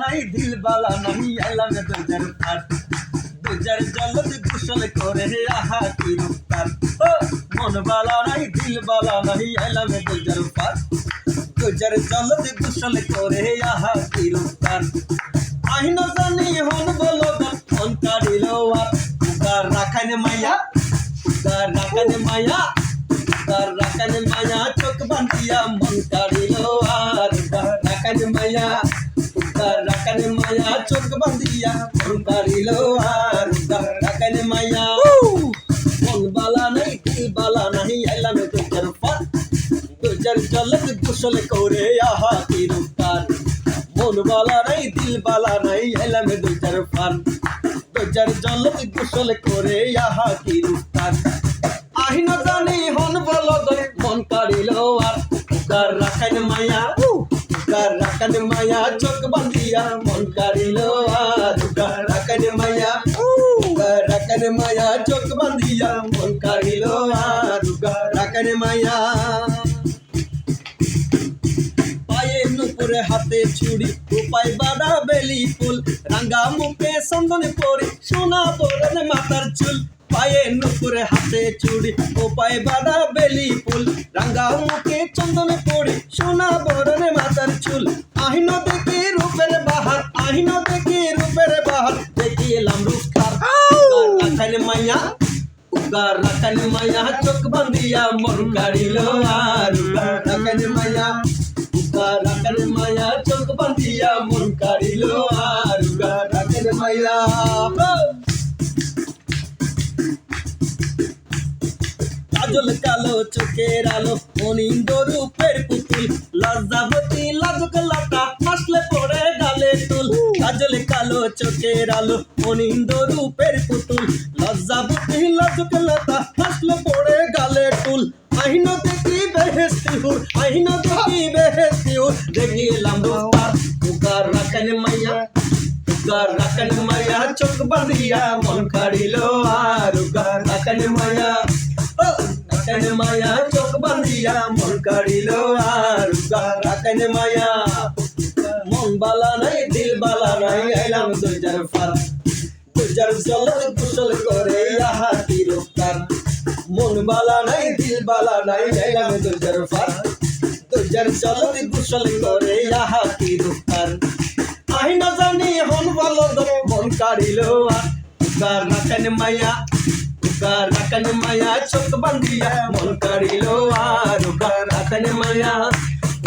নাই দিল বালা নাই এলাম দুজার ফাট দুজার জলদ কুশল করে আহা কি রূপকার মন বালা নাই দিল বালা নাই এলাম দুজার ফাট দুজার জলদ কুশল করে আহা কি রূপকার আহিন জানি হন বলো মন কাড়িল আর উগার রাখানে মায়া উগার রাখানে মায়া উগার রাখানে মায়া চোখ বান্ধিয়া মন কাড়িল আর উগার রাখানে মায়া উগার রাখানে মায়া চোখ বান্ধিয়া মন কাড়িল আর উগার রাখানে মায়া মন বালা নাই দিল বালা নাই এলাম দুজার ফাট দুজার জলদ কুশল করে আহা কি রূপকার মন বালা নাই দিল বালা নাই এলাম দুজার ফান দুজার জলদ কুশল করে আহা কি রূপকার আহিন জানি হন বলো মন কাড়িল আর উগার রাখান মায়া উগার রাখান মায়া চোখ বান্ধিয়া মন কাড়িল আর উগার রাখান মায়া উগার রাখান মায়া চোখ বান্ধিয়া মন কাড়িল আর উগার রাখান মায়া নুপুরে হাতে চুড়ি উপায় বাঁধা বেলি ফুল রাঙ্গা মুখে চন্দন পরি সোনা বরণ মাথার চুল পায়ে নুপুরে হাতে চুড়ি উপায় বাঁধা বেলি ফুল রাঙ্গা মুখে চন্দন পরি সোনা বরণ মাথার চুল আহিন দেখি রূপের বাহার আহিন দেখি রূপের বাহার দেখি এলাম রূপকার রাখান মাইয়া উগার রাখান মাইয়া চোখ বান্ধিয়া মন কাড়িল আর উগার রাখান মাইয়া উগার রাখান মায়া চোখ বান্ধিয়া মন কাড়িল আর উগার রাখান মায়া কাজল কালো চোখের আলো অনিন্দ রূপের পুতুল লজ্জাবতী লাজুক লতা হাসলে পড়ে গালে তুল কাজল কালো চোখের আলো অনিন্দ রূপের পুতুল লজ্জাবতী লাজুক লতা হাসলে পড়ে গালে তুল আহিন দেখি বেহেস্তি হুর আহিন দেখি বেহেস্তি হুর দেখি এলাম রূপকার উগার রাখান মাইয়া উগার রাখান মাইয়া চোখ বাঁধিয়া মন কাড়িল আর উগার রাখান মাইয়া রাখান মায়া চোখ বাঁধিয়া মন কাড়িল আর উগার রাখান মায়া মন বালা নাই দিল বালা নাই এলাম দুজার ফান দুজার জলদ কুশল করে আহা কি রূপকার মন বালা নাই দিল বালা নাই এলাম দুজার ফান দুজার জলদ কুশল করে আহা কি রূপকার আহিন জানি হন বলো মন কাড়িল আর উগার রাখান মায়া উগার রাখান মায়া চোখ বান্ধিয়া মন কাড়িল আর উগার রাখান মায়া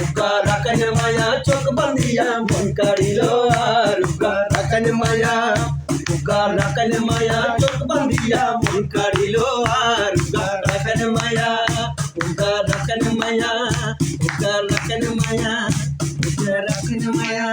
উগার রাখান মায়া চোখ বান্ধিয়া মন কাড়িল আর উগার রাখান মায়া উগার রাখান মায়া চোখ বান্ধিয়া মন কাড়িল আর উগার রাখান মায়া উগার রাখান মায়া উগার রাখান মায়া উগার রাখান মায়া